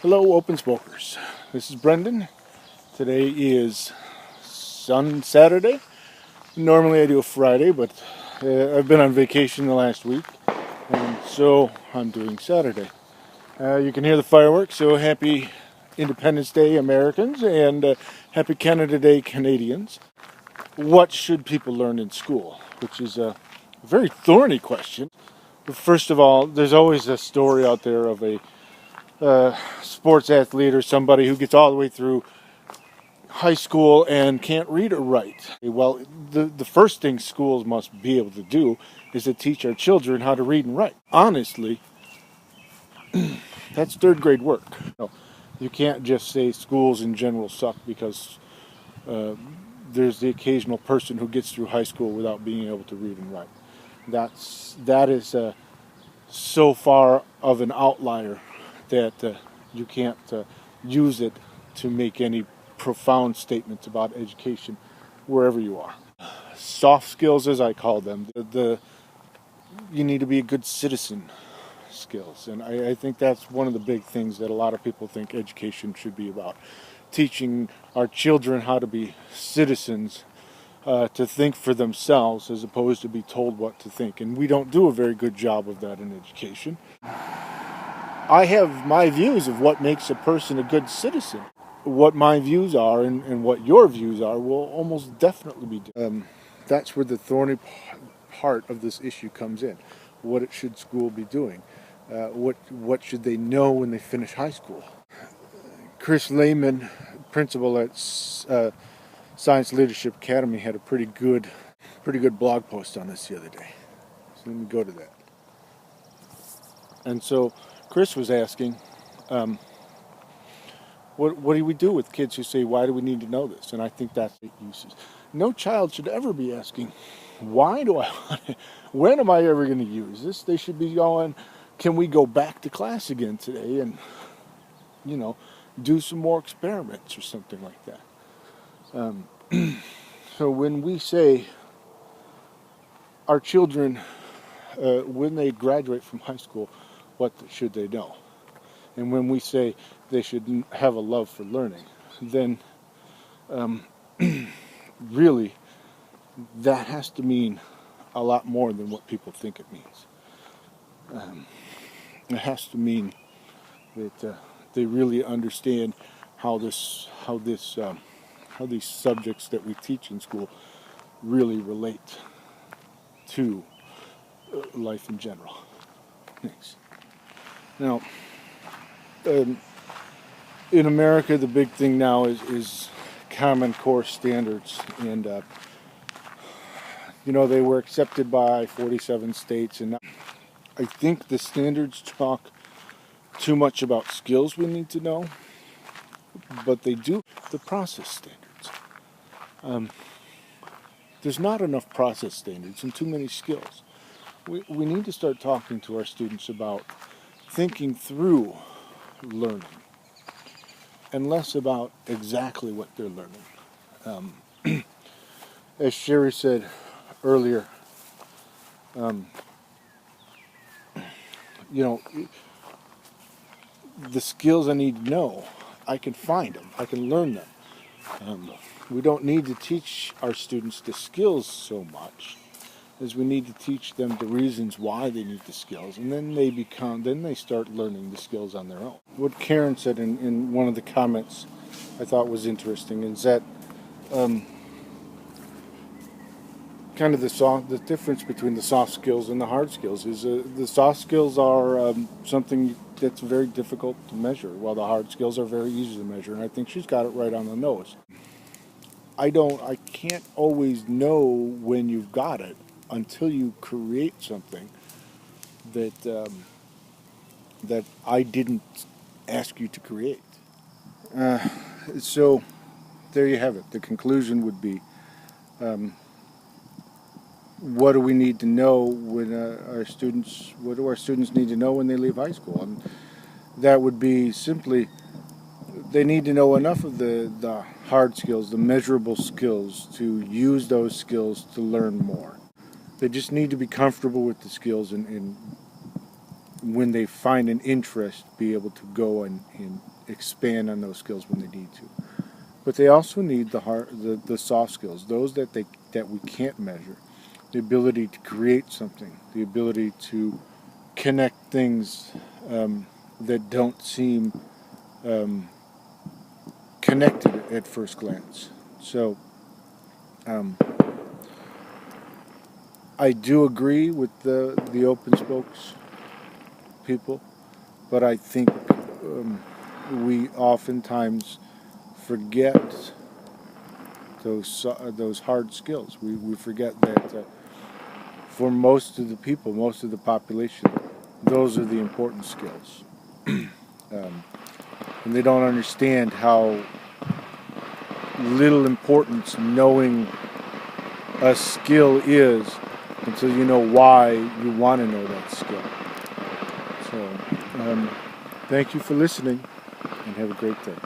Hello, Open Smokers. This is Brendan. Today is Saturday. Normally I do a Friday, but I've been on vacation the last week, and so I'm doing Saturday. You can hear the fireworks, so happy Independence Day, Americans, and happy Canada Day, Canadians. What should people learn in school? Which is a very thorny question. But first of all, there's always a story out there of a sports athlete or somebody who gets all the way through high school and can't read or write. Well, the first thing schools must be able to do is to teach our children how to read and write. Honestly, that's third grade work. No, you can't just say schools in general suck because there's the occasional person who gets through high school without being able to read and write. That is so far of an outlier that you can't use it to make any profound statements about education wherever you are. Soft skills, as I call them, you need to be a good citizen skills, and I think that's one of the big things that a lot of people think education should be about. Teaching our children how to be citizens, to think for themselves as opposed to be told what to think, and we don't do a very good job of that in education. I have my views of what makes a person a good citizen. What my views are and what your views are will almost definitely be different. That's where the thorny part of this issue comes in. What should school be doing? What should they know when they finish high school? Chris Lehman, principal at Science Leadership Academy, had a pretty good blog post on this the other day. So let me go to that. And so Chris was asking, what do we do with kids who say, why do we need to know this? And I think that's the uses. No child should ever be asking, why do I want to, when am I ever going to use this? They should be going, can we go back to class again today and, do some more experiments or something like that. So when we say our children, when they graduate from high school, what should they know? And when we say they should have a love for learning, then really that has to mean a lot more than what people think it means. It has to mean that they really understand how these subjects that we teach in school really relate to life in general. Thanks. Now, in America, the big thing now is Common Core standards, and they were accepted by 47 states, and I think the standards talk too much about skills we need to know, but they do the process standards. There's not enough process standards and too many skills. We need to start talking to our students about thinking through learning and less about exactly what they're learning. As Sherry said earlier, the skills I need to know, I can find them, I can learn them. We don't need to teach our students the skills so much as we need to teach them the reasons why they need the skills, and then they start learning the skills on their own. What Karen said in one of the comments I thought was interesting is that kind of the difference between the soft skills and the hard skills is the soft skills are something that's very difficult to measure, while the hard skills are very easy to measure, and I think she's got it right on the nose. I can't always know when you've got it until you create something that that I didn't ask you to create. So there you have it. The conclusion would be, what do we need to know when what do our students need to know when they leave high school? And that would be simply, they need to know enough of the hard skills, the measurable skills, to use those skills to learn more. They just need to be comfortable with the skills and when they find an interest, be able to go and expand on those skills when they need to. But they also need the soft skills, those that we can't measure. The ability to create something, the ability to connect things that don't seem connected at first glance. So I do agree with the open spokes people, but I think we oftentimes forget those hard skills. We forget that for most of the people, most of the population, those are the important skills. And they don't understand how little importance knowing a skill is until you know why you want to know that skill. So, thank you for listening, and have a great day.